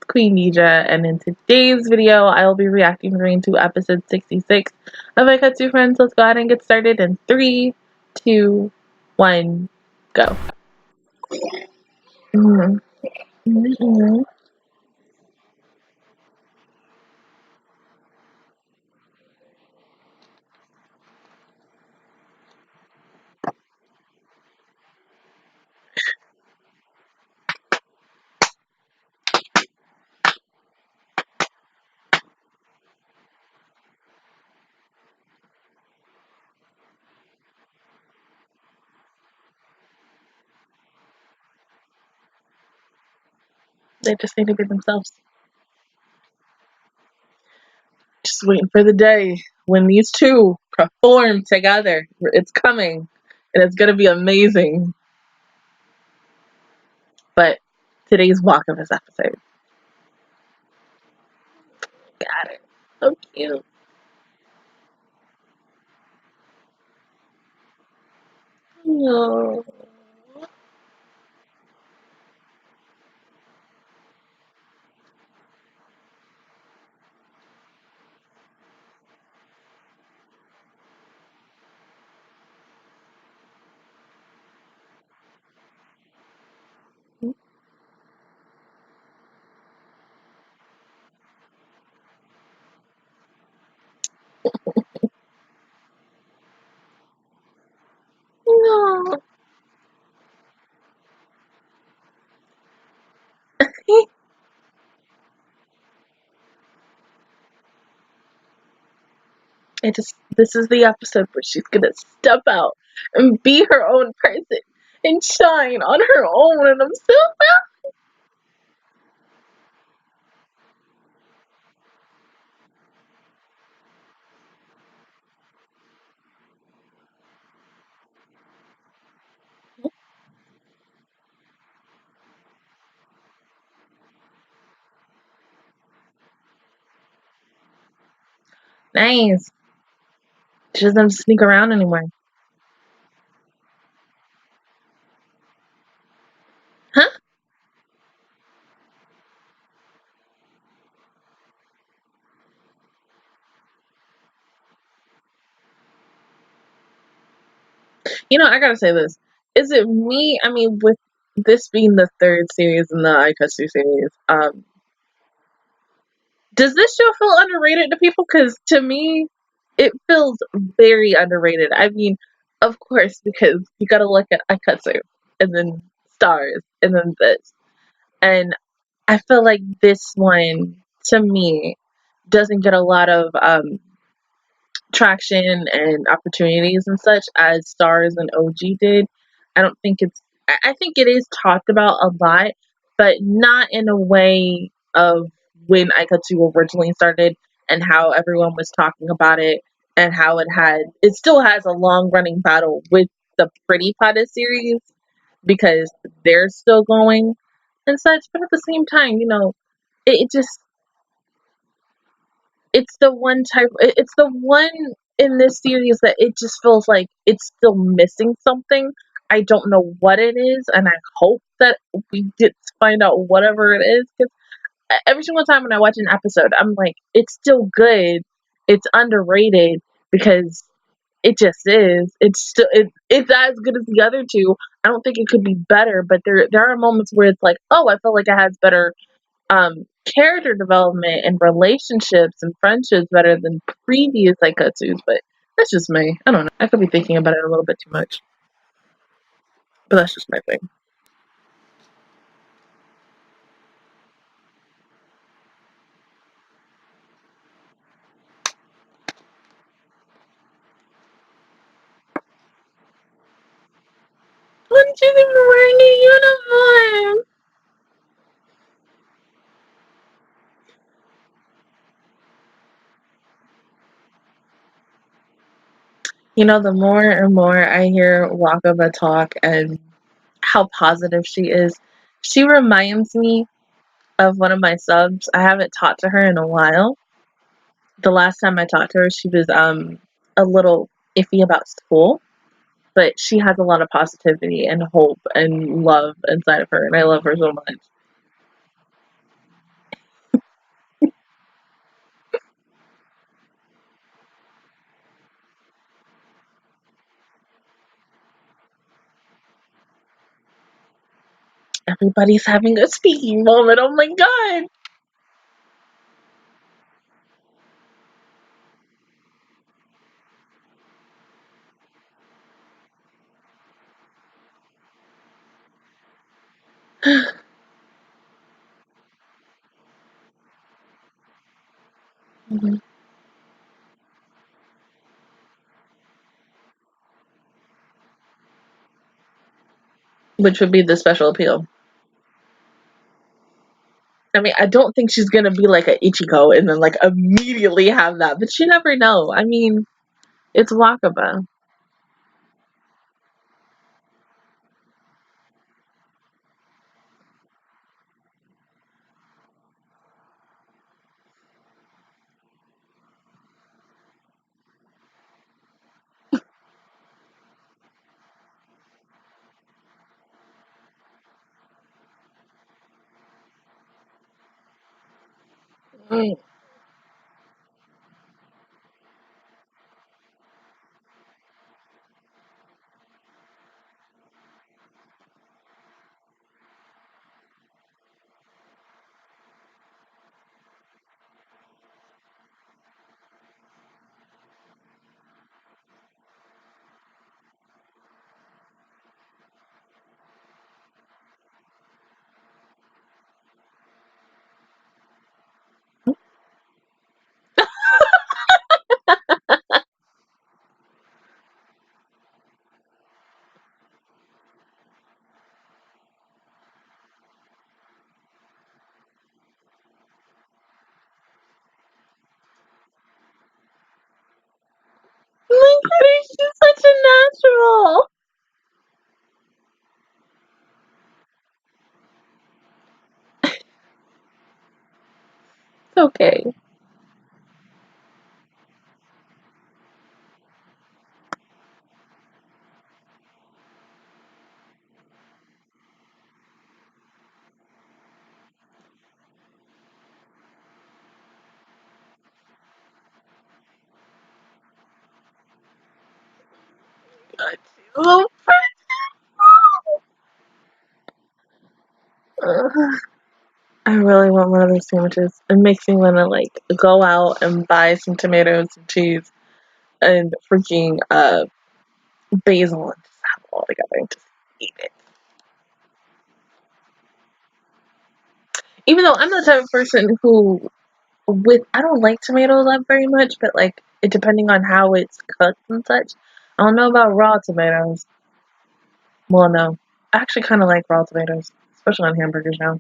Queendija, and in today's video, I will be reacting to episode 66 of Aikatsu Furenzu. Let's go ahead and get started in 3, 2, 1, go. They just need to be themselves. Just waiting for the day when these two perform together. It's coming, and it's gonna be amazing. But today's walk of this episode. Got it. So cute. No. No. This is the episode where she's gonna step out and be her own person and shine on her own, and I'm so happy. Nice. She doesn't have to sneak around anymore. Huh? You know, I gotta say this. Is it me? I mean, with this being the third series in the Aikatsu series, does this show feel underrated to people? Because to me, it feels very underrated. I mean, of course, because you gotta look at Aikatsu, and then Stars, and then this. And I feel like this one, to me, doesn't get a lot of traction and opportunities and such as Stars and OG did. I don't think it's, I think it is talked about a lot, but not in a way of when Aikatsu originally started and how everyone was talking about it and how it still has a long running battle with the Pretty Potta series because they're still going and such, but at the same time, you know, it just, it's the one it's the one in this series that it just feels like it's still missing something. I don't know what it is, and I hope that we get to find out whatever it is, because every single time when I watch an episode, I'm like, it's still good, it's underrated, because it just is. It's as good as the other two. I don't think it could be better, but there are moments where it's like, oh, I feel like it has better character development and relationships and friendships better than previous Aikatsus, but that's just me. I don't know. I could be thinking about it a little bit too much, but that's just my thing. When she's even wearing a uniform. You know, the more and more I hear Wakaba talk and how positive she is, she reminds me of one of my subs. I haven't talked to her in a while. The last time I talked to her, she was a little iffy about school, but she has a lot of positivity and hope and love inside of her, and I love her so much. Everybody's having a speaking moment. Oh my god. Mhm. Which would be the special appeal. I mean, I don't think she's gonna be like a Ichigo and then like immediately have that, but you never know. I mean, it's Wakaba. Mm. Look at her, she's such a natural. It's okay. God, she's so pretty. I really want one of those sandwiches. It makes me want to like go out and buy some tomatoes and cheese and freaking basil and just have it all together and just eat it. Even though I'm the type of person who, with I don't like tomatoes that very much, but like it depending on how it's cooked and such. I don't know about raw tomatoes. Well, no, I actually kind of like raw tomatoes, especially on hamburgers now.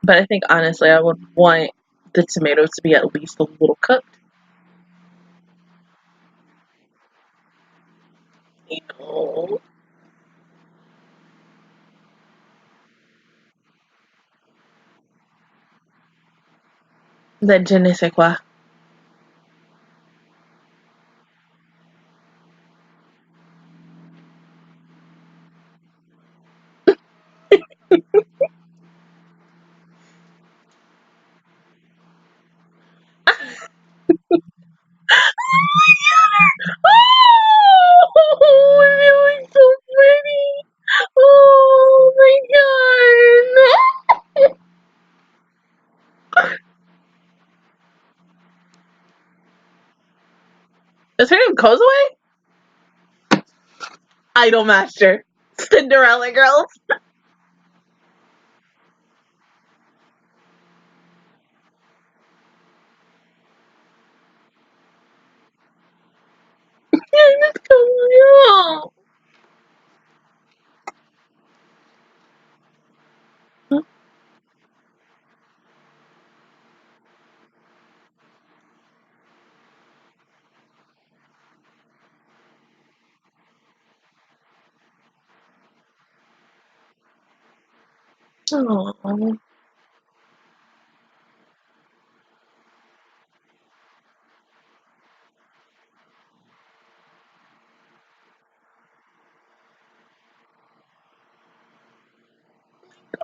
But I think honestly, I would want the tomatoes to be at least a little cooked. You know, that je ne sais quoi. Oh, it feeling so pretty. Oh my god. Is her name Kozue? Idol Master. Cinderella Girls. It's Kozue. Oh,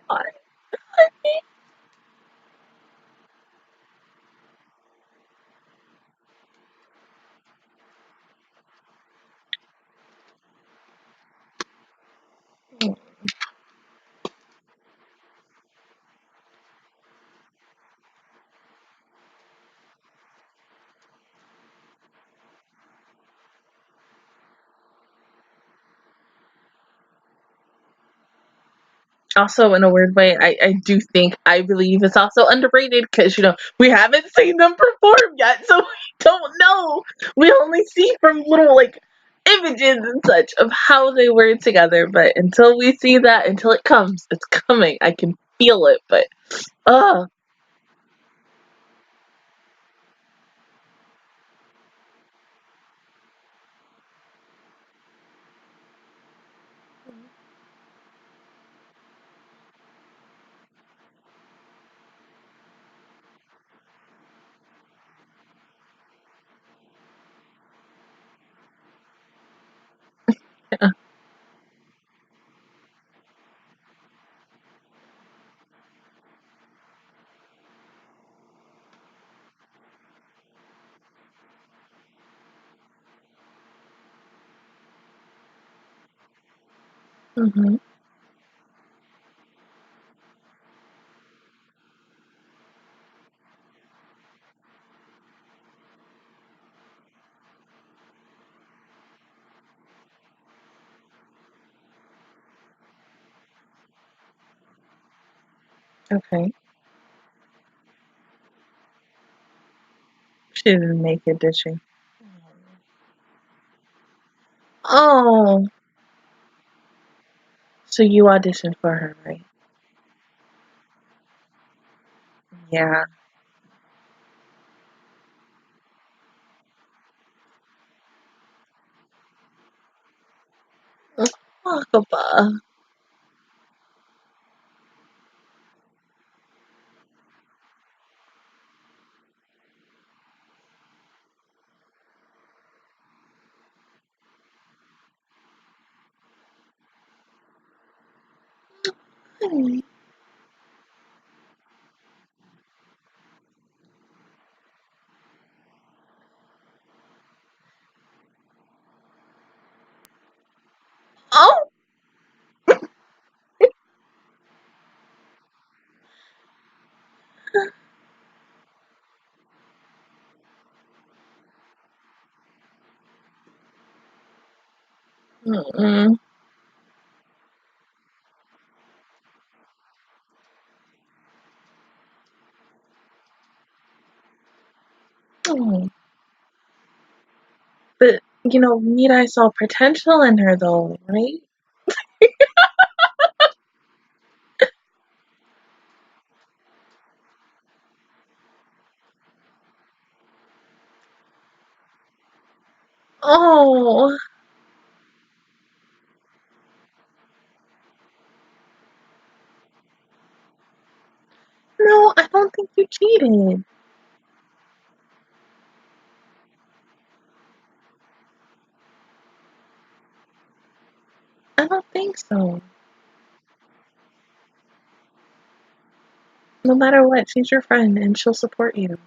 God. Also, in a weird way, I believe it's also underrated because, we haven't seen them perform yet, so we don't know. We only see from little, like, images and such of how they were together, but until we see that, until it comes, it's coming. I can feel it, but, ugh. Mm-hmm. Okay. She didn't make it, did she? Oh, so you auditioned for her, right? Yeah. Wakaba. Oh! Mm-mm. Oh. But, Mirai saw potential in her, though, right? Oh. No, I don't think you cheated. I don't think so. No matter what, she's your friend and she'll support you.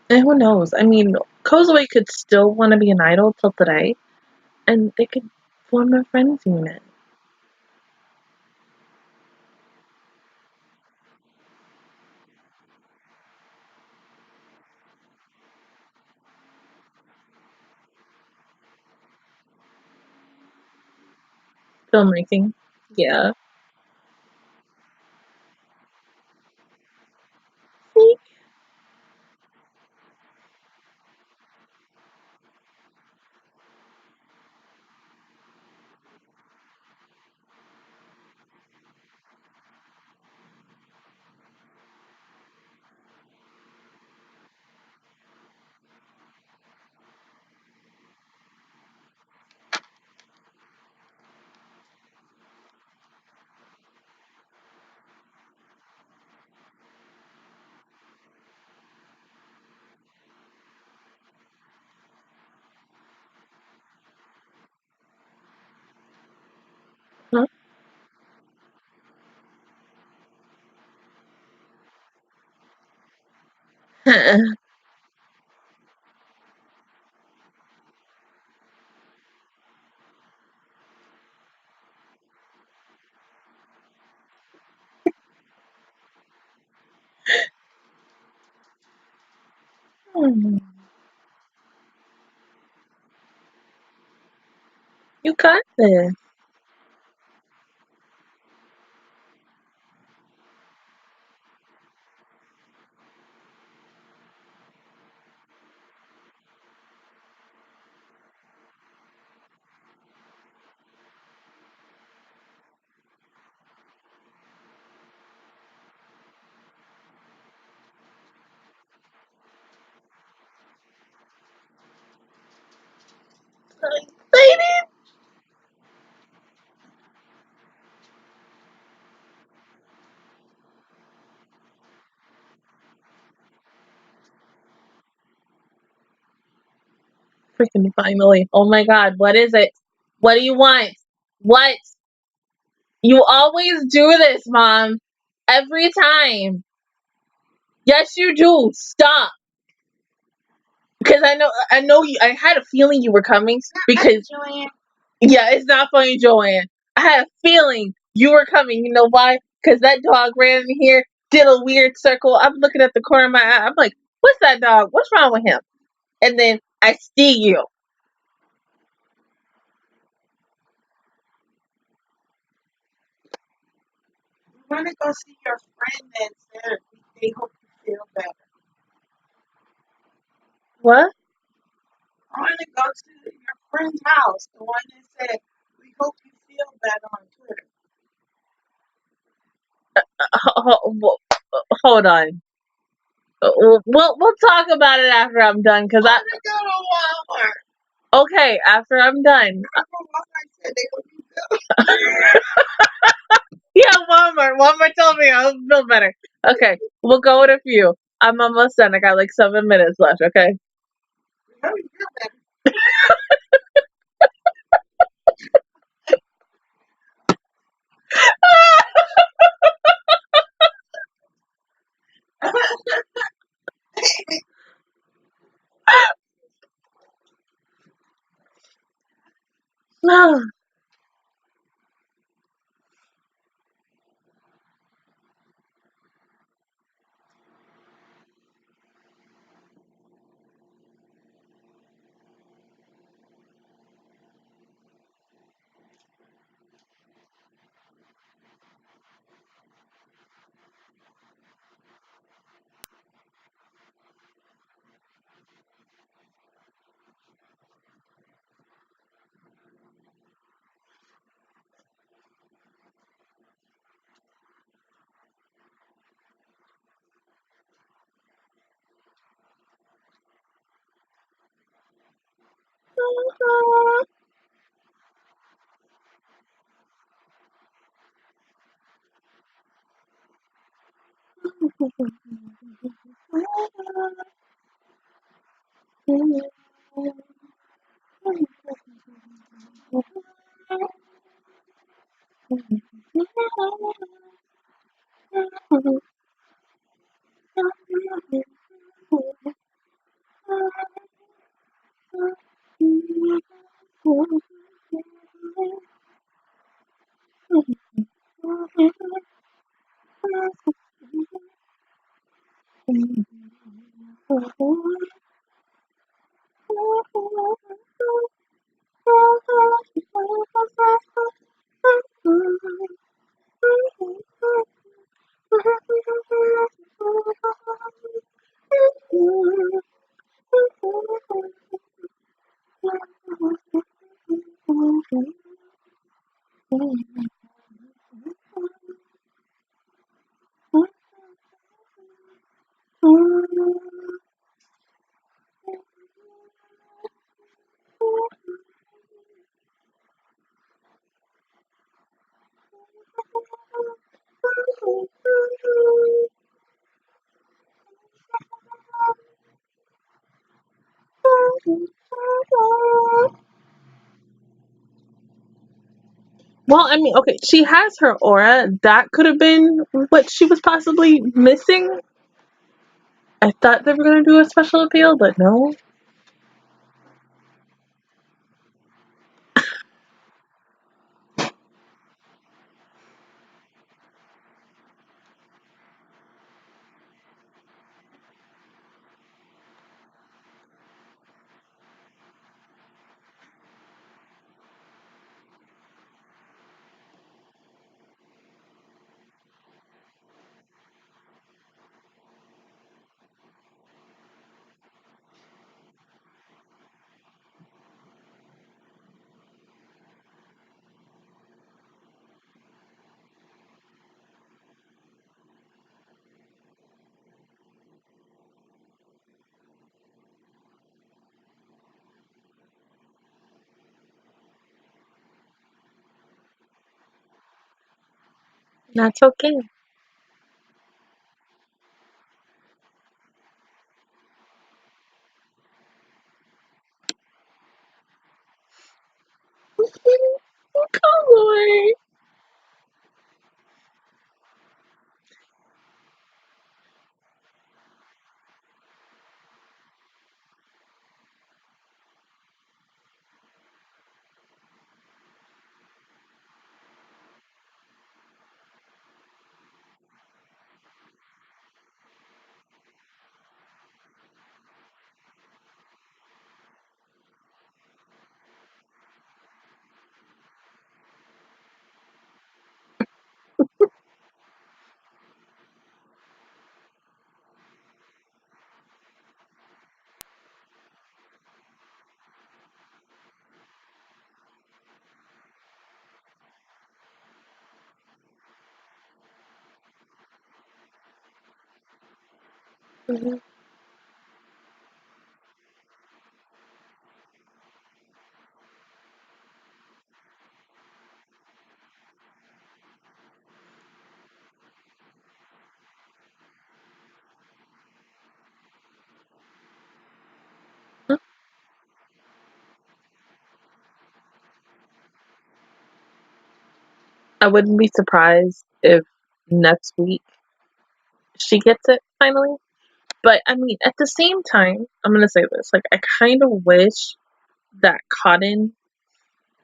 And who knows? I mean, Kozue could still want to be an idol till today, and they could form a friends unit. Filmmaking. Yeah. See? Huh? You got this. So excited. Freaking finally. Oh my god, what is it? What do you want? What? You always do this, Mom. Every time. Yes, you do. Stop. Because I know you. I had a feeling you were coming. Because yeah, it's not funny, Joanne. I had a feeling you were coming. You know why? Because that dog ran in here, did a weird circle. I'm looking at the corner of my eye. I'm like, what's that dog? What's wrong with him? And then I see you. You want to go see your friend that said they hope you feel better. What? I want to go to your friend's house, the one that said, we hope you feel better on Twitter. Hold on. We'll talk about it after I'm done. Cause I want to go to Walmart. Okay, after I'm done. Walmart said they hope you feel Yeah, Walmart. Walmart told me I'll feel better. Okay, we'll go with a few. I'm almost done. I got like 7 minutes left. Okay. I hope you feel better. No. Well, I mean, okay, she has her aura. That could have been what she was possibly missing. I thought they were going to do a special appeal, but no. That's okay. Come away. Mhm. I wouldn't be surprised if next week she gets it finally. But I mean, at the same time, I'm gonna say this: like, I kind of wish that Cotton,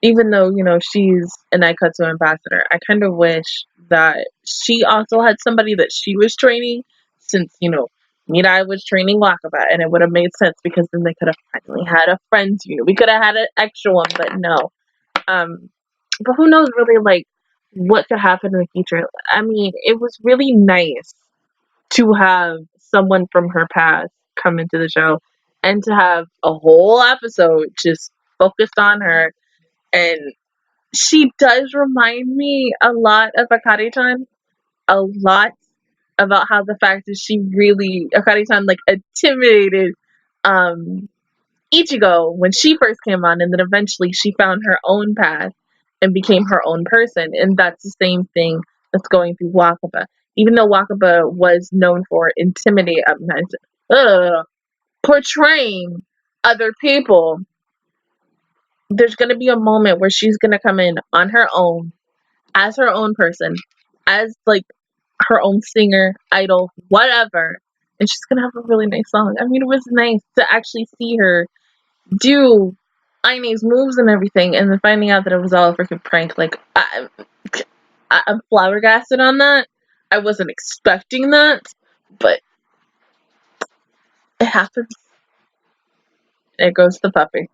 even though she's an Aikatsu ambassador, I kind of wish that she also had somebody that she was training, since Mirai was training Wakaba, and it would have made sense because then they could have finally had a friends unit. We could have had an extra one, but no. Um, but who knows really like what could happen in the future? I mean, it was really nice to have someone from her past come into the show and to have a whole episode just focused on her. And she does remind me a lot of Akari-chan, a lot, about how the fact that she really, Akari-chan, like, intimidated um Ichigo when she first came on, and then eventually she found her own path and became her own person. And that's the same thing that's going through Wakaba. Even though Wakaba was known for portraying other people, there's going to be a moment where she's going to come in on her own, as her own person, as like her own singer, idol, whatever. And she's going to have a really nice song. I mean, it was nice to actually see her do Aine's moves and everything, and then finding out that it was all a freaking prank. Like, I'm flabbergasted on that. I wasn't expecting that, but it happens. There goes the puppy.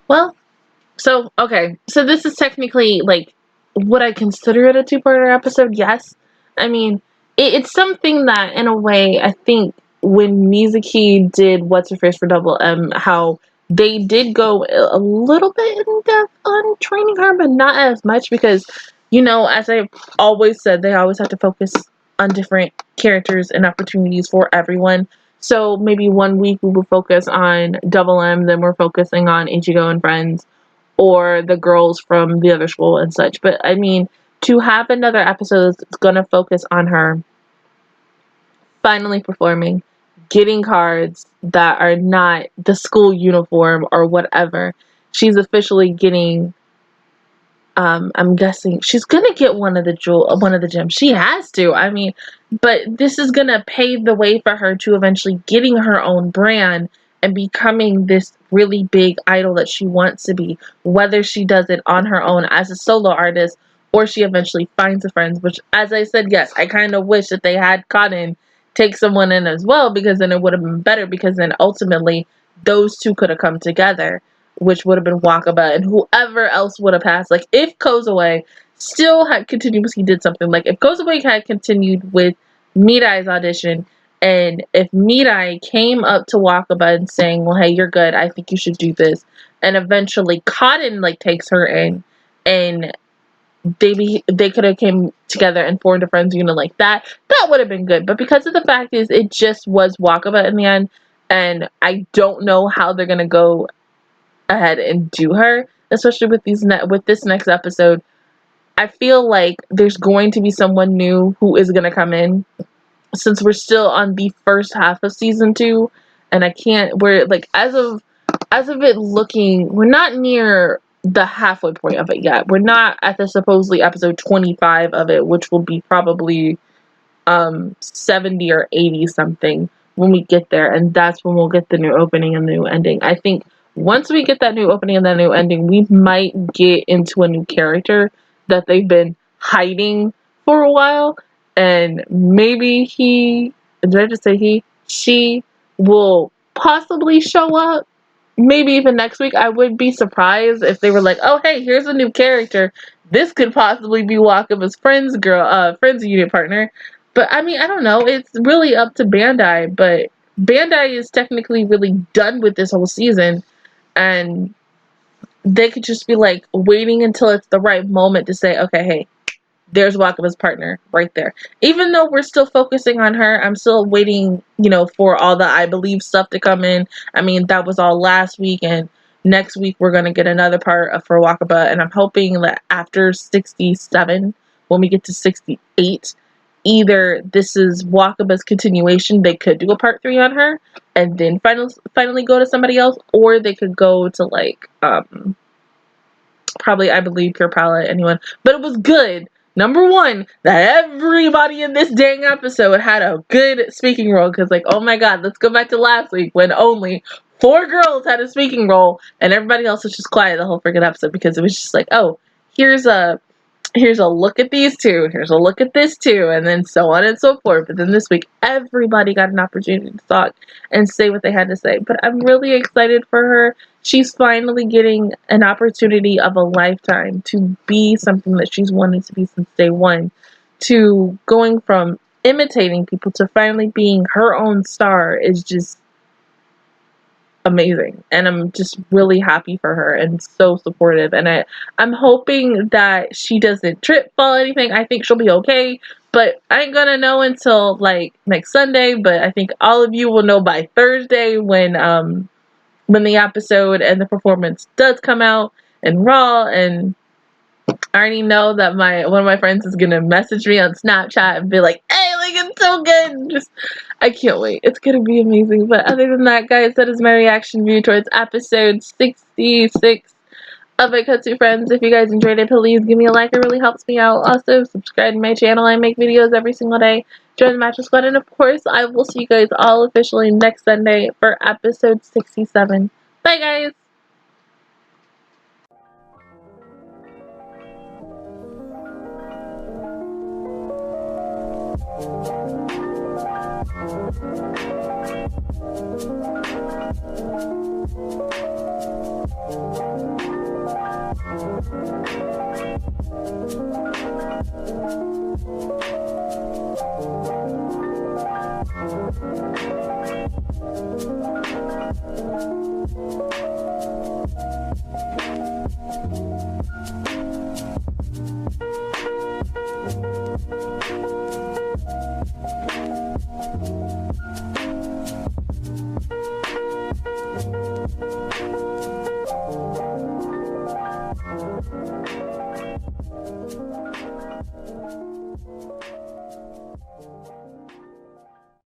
Well, so okay, so this is technically like, would I consider it a two-parter episode? Yes. I mean, it's something that, in a way, I think when Mizuki did What's Her Face for Double M, how they did go a little bit in depth on training her, but not as much because, as I've always said, they always have to focus on different characters and opportunities for everyone. So maybe one week we will focus on Double M, then we're focusing on Ichigo and Friends, or the girls from the other school and such. But I mean, to have another episode that's going to focus on her finally performing, getting cards that are not the school uniform or whatever. She's officially getting. I'm guessing she's gonna get one of the gems. She has to. I mean, but this is gonna pave the way for her to eventually getting her own brand and becoming this really big idol that she wants to be. Whether she does it on her own as a solo artist, or she eventually finds a friend. Which, as I said, yes, I kind of wish that they had Cotton take someone in as well, because then it would have been better. Because then ultimately those two could have come together, which would have been Wakaba, and whoever else would have passed. Like, if Kozue still had continued, he did something. Like, if Kozue had continued with Mirai's audition, and if Mirai came up to Wakaba and saying, well, hey, you're good, I think you should do this, and eventually Cotton like takes her in, and they could have came together and formed a friends unit like that. That would have been good. But because of the fact is it just was Wakaba in the end, and I don't know how they're gonna go ahead and do her, especially with this next episode. I feel like there's going to be someone new who is gonna come in, since we're still on the first half of season 2, and we're like, as of it looking, we're not near the halfway point of it yet. We're not at the supposedly episode 25 of it, which will be probably 70 or 80 something when we get there, and that's when we'll get the new opening and the new ending. I think once we get that new opening and that new ending, we might get into a new character that they've been hiding for a while, and maybe she will possibly show up. Maybe even next week. I would be surprised if they were like, "Oh, hey, here's a new character. This could possibly be Wakaba's friends unit partner." But I mean, I don't know. It's really up to Bandai. But Bandai is technically really done with this whole season, and they could just be like waiting until it's the right moment to say, "Okay, hey, there's Wakaba's partner right there." Even though we're still focusing on her, I'm still waiting, for all the I Believe stuff to come in. I mean, that was all last week, and next week we're going to get another part for Wakaba, and I'm hoping that after 67, when we get to 68, either this is Wakaba's continuation, they could do a part 3 on her, and then finally go to somebody else, or they could go to, like, probably I Believe, Pure Palette, anyone. But it was good. Number one, that everybody in this dang episode had a good speaking role. Because, like, oh my god, let's go back to last week when only 4 girls had a speaking role and everybody else was just quiet the whole freaking episode, because it was just like, oh, here's a look at these two, here's a look at this too, and then so on and so forth. But then this week, everybody got an opportunity to talk and say what they had to say. But I'm really excited for her. She's finally getting an opportunity of a lifetime to be something that she's wanted to be since day one, to going from imitating people to finally being her own star is just amazing, and I'm just really happy for her and so supportive. And I'm hoping that she doesn't trip, fall, anything. I think she'll be okay, but I ain't gonna know until like next Sunday. But I think all of you will know by Thursday when the episode and the performance does come out in Raw. And I already know that one of my friends is gonna message me on Snapchat and be like, "Hey, like, it's so good." I can't wait. It's gonna be amazing. But other than that, guys, that is my reaction view towards episode 66 of Aikatsu Friends. If you guys enjoyed it, please give me a like. It really helps me out. Also, subscribe to my channel. I make videos every single day. Join the Mattress Squad. And of course, I will see you guys all officially next Sunday for episode 67. Bye, guys!